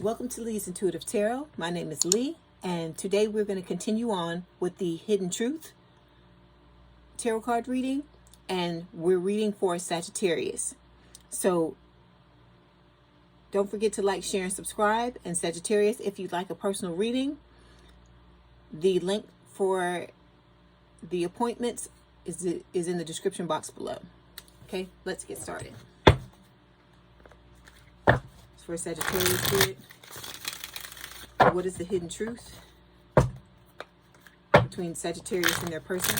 Welcome to Leigh's Intuitive Tarot. My name is Leigh, and today we're going to continue on with the Hidden Truth tarot card reading, and we're reading for Sagittarius. So don't forget to like, share, and subscribe. And Sagittarius, if you'd like a personal reading, the link for the appointments is in the description box below. Okay, let's get started. For Sagittarius spirit, what is the hidden truth between Sagittarius and their person?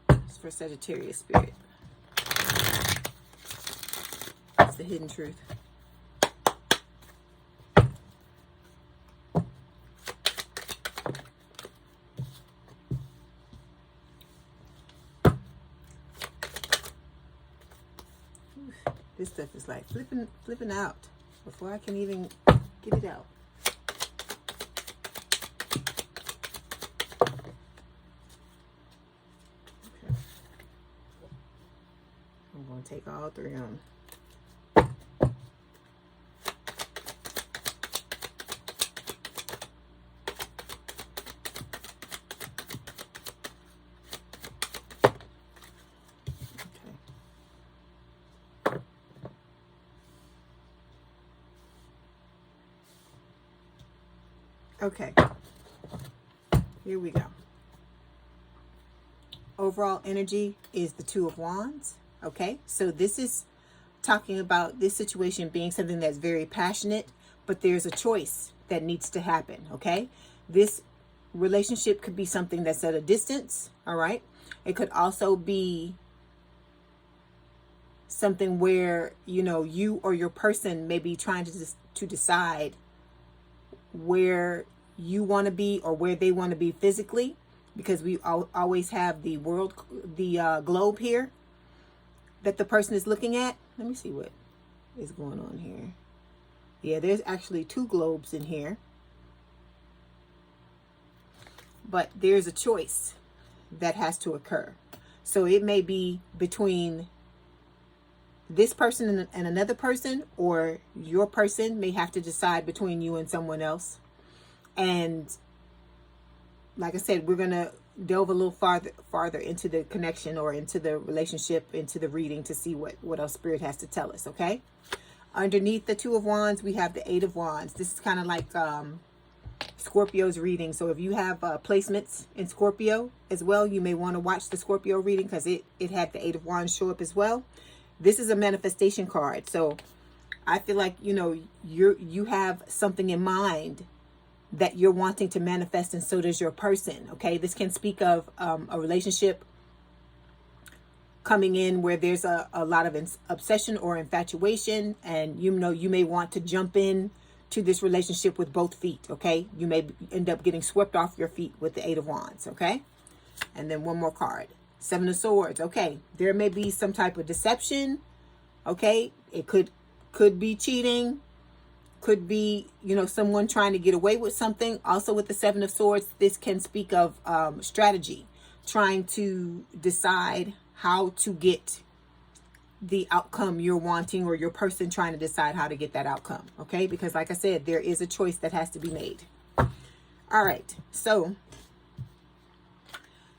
It's for Sagittarius spirit. What's the hidden truth? This stuff is like flipping out before I can even get it out. Okay. I'm going to take all three of them. Okay, here we go. Overall energy is the Two of Wands. Okay, so this is talking about this situation being something that's very passionate, but there's a choice that needs to happen. Okay, this relationship could be something that's at a distance. All right, it could also be something where, you know, you or your person may be trying to decide where you want to be or where they want to be physically, because we always have the globe here that the person is looking at. Let me see what is going on here. Yeah, there's actually two globes in here, but there's a choice that has to occur. So it may be between this person and another person, or your person may have to decide between you and someone else. And like I said, we're going to delve a little farther into the connection or into the relationship, into the reading, to see what our spirit has to tell us. Okay. Underneath the Two of Wands, we have the Eight of Wands. This is kind of like Scorpio's reading. So if you have placements in Scorpio as well, you may want to watch the Scorpio reading, because it had the Eight of Wands show up as well. This is a manifestation card. So I feel like, you know, you have something in mind that you're wanting to manifest, and so does your person. Okay, this can speak of a relationship coming in where there's a lot of obsession or infatuation, and you know, you may want to jump in to this relationship with both feet. Okay, you may end up getting swept off your feet with the Eight of Wands. Okay, and then one more card. Seven of Swords. Okay, there may be some type of deception. Okay, it could be cheating, could be, you know, someone trying to get away with something. Also with the Seven of Swords, this can speak of strategy, trying to decide how to get the outcome you're wanting, or your person trying to decide how to get that outcome. Okay, because like I said, there is a choice that has to be made. All right, so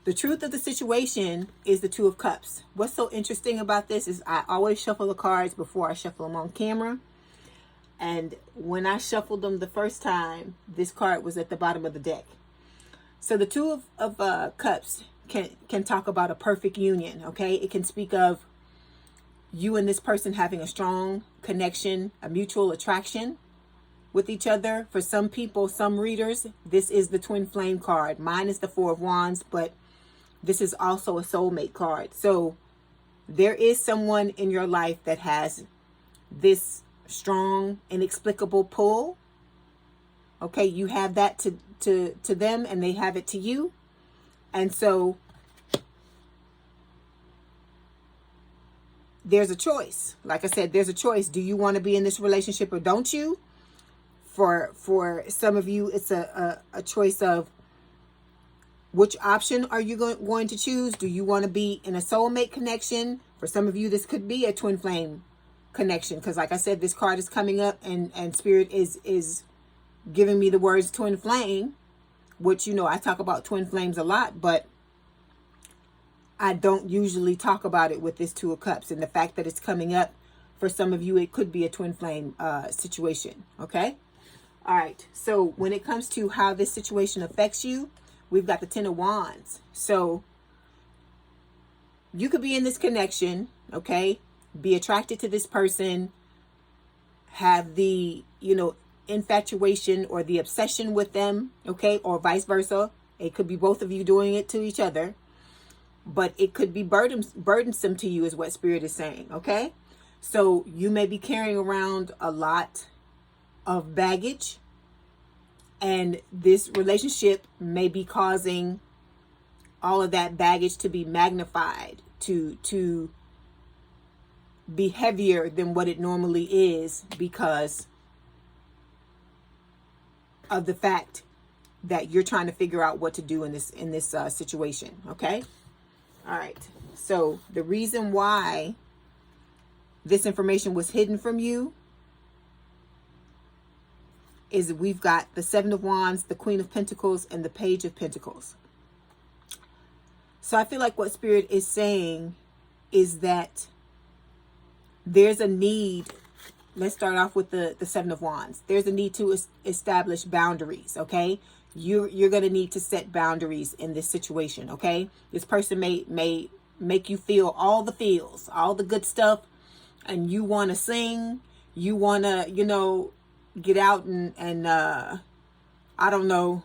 the truth of the situation is the Two of Cups. What's so interesting about this is I always shuffle the cards before I shuffle them on camera. And when I shuffled them the first time, this card was at the bottom of the deck. So the Two of Cups can talk about a perfect union. Okay, it can speak of you and this person having a strong connection, a mutual attraction with each other. For some people, some readers, this is the twin flame card. Mine is the Four of Wands, but this is also a soulmate card. So there is someone in your life that has this strong, inexplicable pull. Okay, you have that to them, and they have it to you. And so there's a choice. Like I said, there's a choice. Do you want to be in this relationship or don't you? For some of you, it's a choice of which option are you going to choose. Do you want to be in a soulmate connection? For some of you, this could be a twin flame connection. Because like I said, this card is coming up, and Spirit is giving me the words twin flame, which, you know, I talk about twin flames a lot, but I don't usually talk about it with this Two of Cups. And the fact that it's coming up, for some of you, it could be a twin flame situation. Okay. All right. So when it comes to how this situation affects you, we've got the Ten of Wands. So you could be in this connection, okay? Be attracted to this person, have the, you know, infatuation or the obsession with them, okay? Or vice versa. It could be both of you doing it to each other, but it could be burdensome to you is what Spirit is saying, okay? So you may be carrying around a lot of baggage, and this relationship may be causing all of that baggage to be magnified, to be heavier than what it normally is, because of the fact that you're trying to figure out what to do in this situation. Okay. All right. So the reason why this information was hidden from you is we've got the Seven of Wands, the Queen of Pentacles, and the Page of Pentacles. So I feel like what Spirit is saying is that there's a need. Let's start off with the Seven of Wands. There's a need to establish boundaries, okay? You're going to need to set boundaries in this situation, okay? This person may make you feel all the feels, all the good stuff, and you want to sing, you want to, you know, get out and I don't know,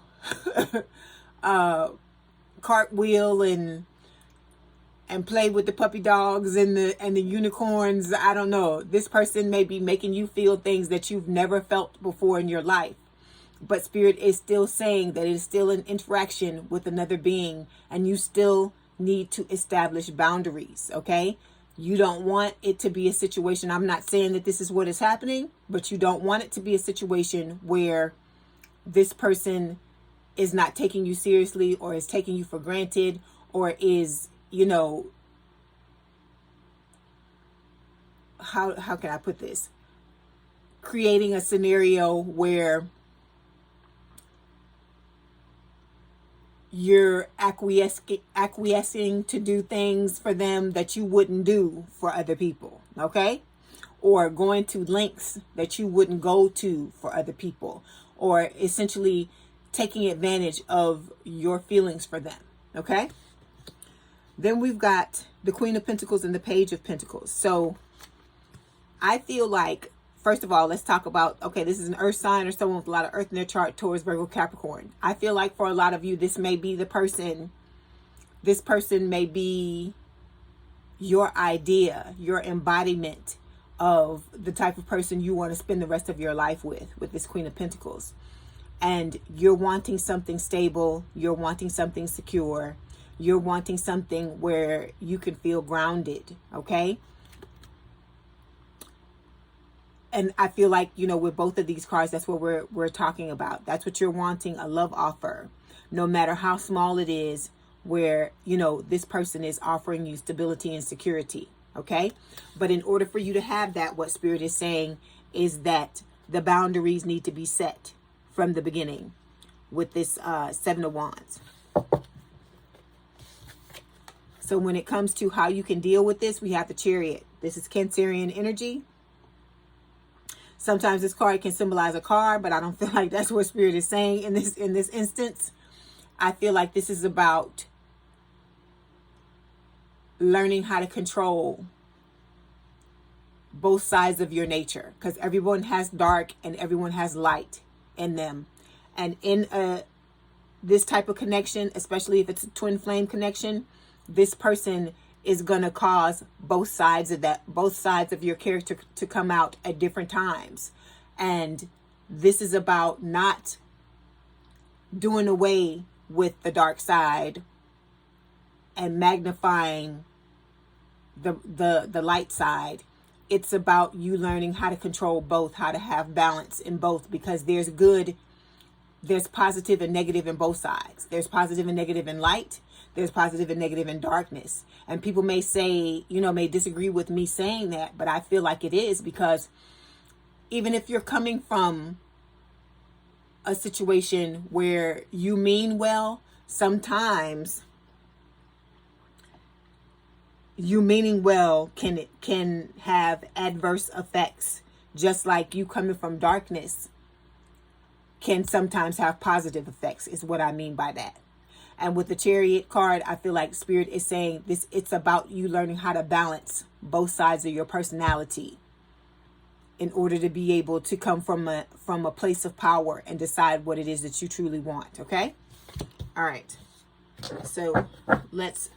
cartwheel and play with the puppy dogs and the unicorns. I don't know. This person may be making you feel things that you've never felt before in your life. But Spirit is still saying that it is still an interaction with another being, and you still need to establish boundaries, okay? You don't want it to be a situation. I'm not saying that this is what is happening, but you don't want it to be a situation where this person is not taking you seriously, or is taking you for granted, or is, you know, how can I put this? Creating a scenario where you're acquiescing to do things for them that you wouldn't do for other people, okay? Or going to lengths that you wouldn't go to for other people, or essentially taking advantage of your feelings for them, okay? Then we've got the Queen of Pentacles and the Page of Pentacles. So I feel like, first of all, let's talk about, okay, this is an earth sign or someone with a lot of earth in their chart, Taurus, Virgo, Capricorn. I feel like for a lot of you, this may be the person, this person may be your idea, your embodiment of the type of person you want to spend the rest of your life with this Queen of Pentacles. And you're wanting something stable, you're wanting something secure, you're wanting something where you can feel grounded, okay? And I feel like, you know, with both of these cards, that's what we're talking about. That's what you're wanting, a love offer, no matter how small it is, where, you know, this person is offering you stability and security, okay? But in order for you to have that, what Spirit is saying is that the boundaries need to be set from the beginning with this Seven of Wands. So when it comes to how you can deal with this, we have the Chariot. This is Cancerian energy. Sometimes this card can symbolize a car, but I don't feel like that's what Spirit is saying in this instance. I feel like this is about learning how to control both sides of your nature, because everyone has dark and everyone has light in them. And in this type of connection, especially if it's a twin flame connection, this person is going to cause both sides of your character to come out at different times. And this is about not doing away with the dark side and magnifying the light side. It's about you learning how to control both, how to have balance in both, because there's positive and negative in both sides. There's positive and negative in light. there's positive and negative and darkness. And people may say, you know, may disagree with me saying that, but I feel like it is, because even if you're coming from a situation where you mean well, sometimes you meaning well can have adverse effects, just like you coming from darkness can sometimes have positive effects, is what I mean by that. And with the Chariot card, I feel like Spirit is saying this, it's about you learning how to balance both sides of your personality in order to be able to come from a place of power and decide what it is that you truly want. Okay? All right. So let's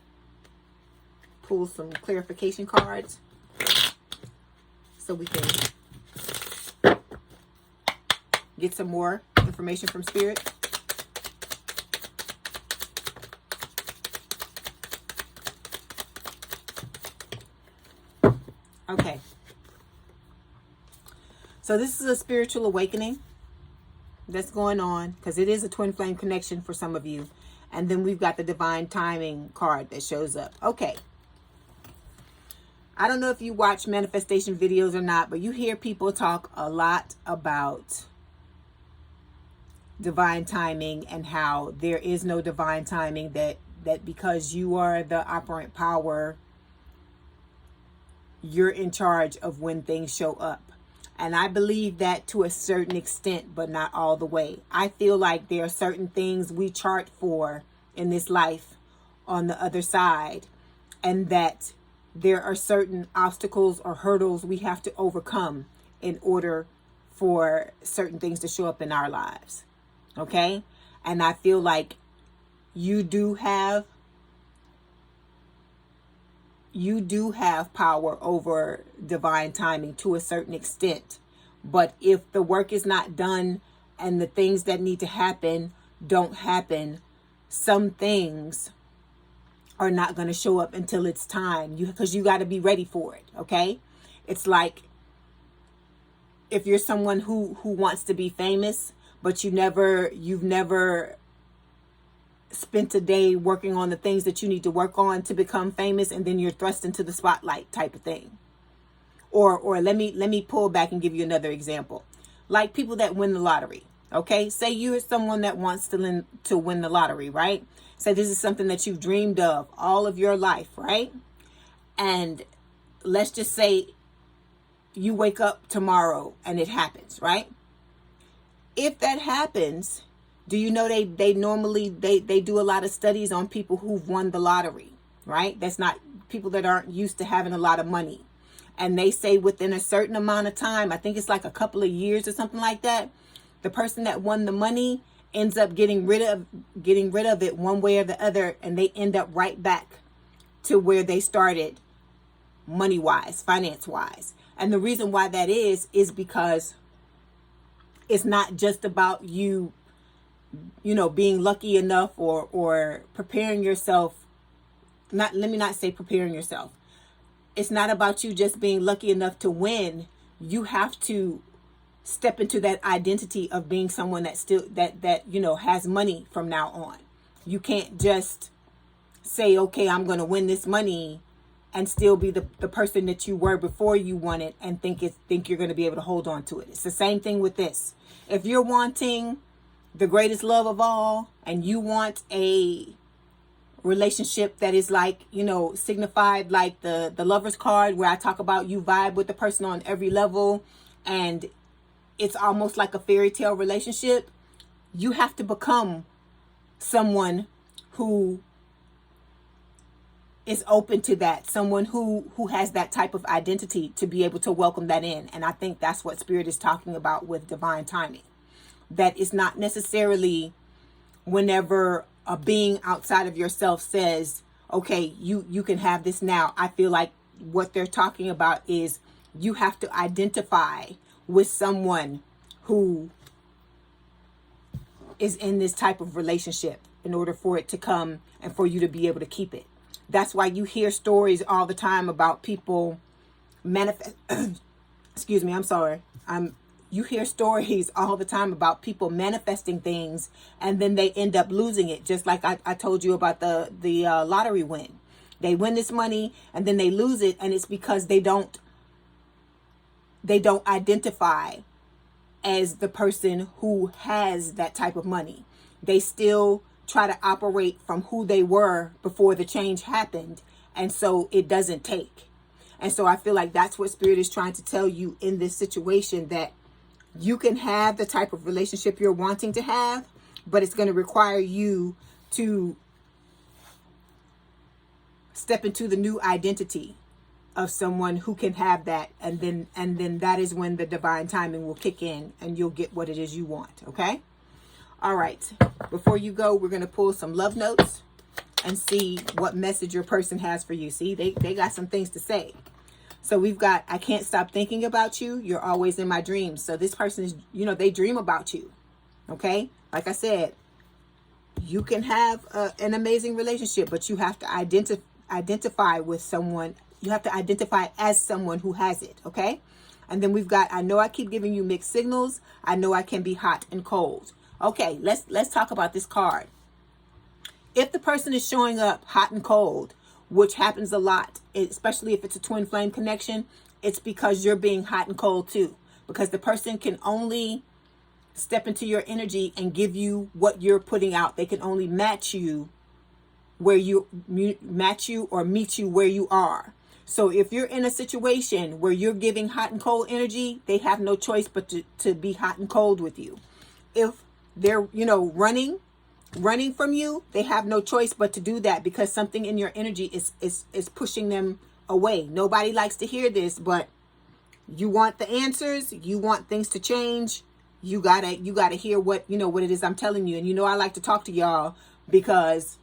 pull some clarification cards so we can get some more information from Spirit. Okay. So this is a spiritual awakening that's going on, because it is a twin flame connection for some of you. And then we've got the divine timing card that shows up. Okay. I don't know if you watch manifestation videos or not, but you hear people talk a lot about divine timing and how there is no divine timing, that because you are the operant power, you're in charge of when things show up. And I believe that to a certain extent, but not all the way. I feel like there are certain things we chart for in this life on the other side, and that there are certain obstacles or hurdles we have to overcome in order for certain things to show up in our lives. Okay? And I feel like you do have power over divine timing to a certain extent. But if the work is not done and the things that need to happen don't happen, some things are not going to show up until it's time, because you got to be ready for it. Okay? It's like if you're someone who wants to be famous, but you've never spent a day working on the things that you need to work on to become famous, and then you're thrust into the spotlight type of thing. Or let me pull back and give you another example. Like people that win the lottery. Okay? Say you're someone that wants to win the lottery, right? Say this is something that you've dreamed of all of your life, right? And let's just say you wake up tomorrow and it happens, right? If that happens, do you know they normally do a lot of studies on people who've won the lottery, right? That's not people that aren't used to having a lot of money. And they say within a certain amount of time, I think it's like a couple of years or something like that, the person that won the money ends up getting rid of it one way or the other, and they end up right back to where they started money-wise, finance-wise. And the reason why that is because it's not just about you being lucky enough or preparing yourself. Let me not say preparing yourself. It's not about you just being lucky enough to win. You have to step into that identity of being someone that still that has money from now on. You can't just say, okay, I'm going to win this money, and still be the person that you were before you won it, and think you're going to be able to hold on to it. It's the same thing with this. If you're wanting the greatest love of all, and you want a relationship that is like, signified like the Lover's card, where I talk about you vibe with the person on every level, and it's almost like a fairy tale relationship, you have to become someone who is open to that, someone who has that type of identity to be able to welcome that in. And I think that's what Spirit is talking about with divine timing. That it's not necessarily whenever a being outside of yourself says, okay, you can have this now. I feel like what they're talking about is you have to identify with someone who is in this type of relationship in order for it to come and for you to be able to keep it. That's why you hear stories all the time about people manifest. Excuse me, I'm sorry. I'm You hear stories all the time about people manifesting things and then they end up losing it. Just like I told you about the lottery win. They win this money and then they lose it, and it's because they don't identify as the person who has that type of money. They still try to operate from who they were before the change happened, and so it doesn't take. And so I feel like that's what Spirit is trying to tell you in this situation, that you can have the type of relationship you're wanting to have, but it's going to require you to step into the new identity of someone who can have that, and then that is when the divine timing will kick in and you'll get what it is you want. Okay? All right. Before you go, we're going to pull some love notes and see what message your person has for you. See, they got some things to say. So we've got, I can't stop thinking about you. You're always in my dreams. So this person is, they dream about you. Okay? Like I said, you can have an amazing relationship, but you have to identify with someone. You have to identify as someone who has it. Okay? And then we've got, I know I keep giving you mixed signals. I know I can be hot and cold. Okay, let's talk about this card. If the person is showing up hot and cold, which happens a lot, especially if it's a twin flame connection, it's because you're being hot and cold too. Because the person can only step into your energy and give you what you're putting out. They can only match you or meet you where you are. So if you're in a situation where you're giving hot and cold energy, they have no choice but to be hot and cold with you. If they're, running from you, they have no choice but to do that, because something in your energy is pushing them away. Nobody likes to hear this, but you want the answers, you want things to change. You gotta hear what it is I'm telling you. And I like to talk to y'all because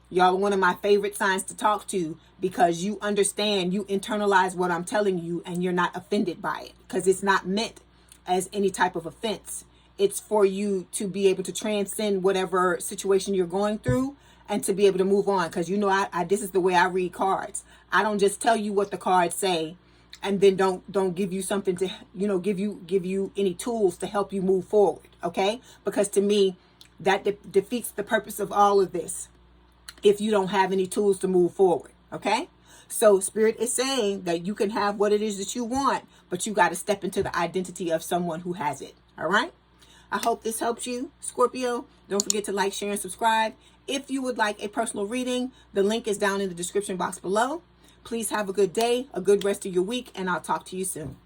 y'all are one of my favorite signs to talk to, because you understand, you internalize what I'm telling you, and you're not offended by it, because it's not meant as any type of offense. It's for you to be able to transcend whatever situation you're going through and to be able to move on. Because I this is the way I read cards. I don't just tell you what the cards say and then don't give you something to give you any tools to help you move forward. Okay? Because to me, that defeats the purpose of all of this if you don't have any tools to move forward. Okay? So Spirit is saying that you can have what it is that you want, but you got to step into the identity of someone who has it. All right? I hope this helps you, Scorpio. Don't forget to like, share, and subscribe. If you would like a personal reading, the link is down in the description box below. Please have a good day, a good rest of your week, and I'll talk to you soon.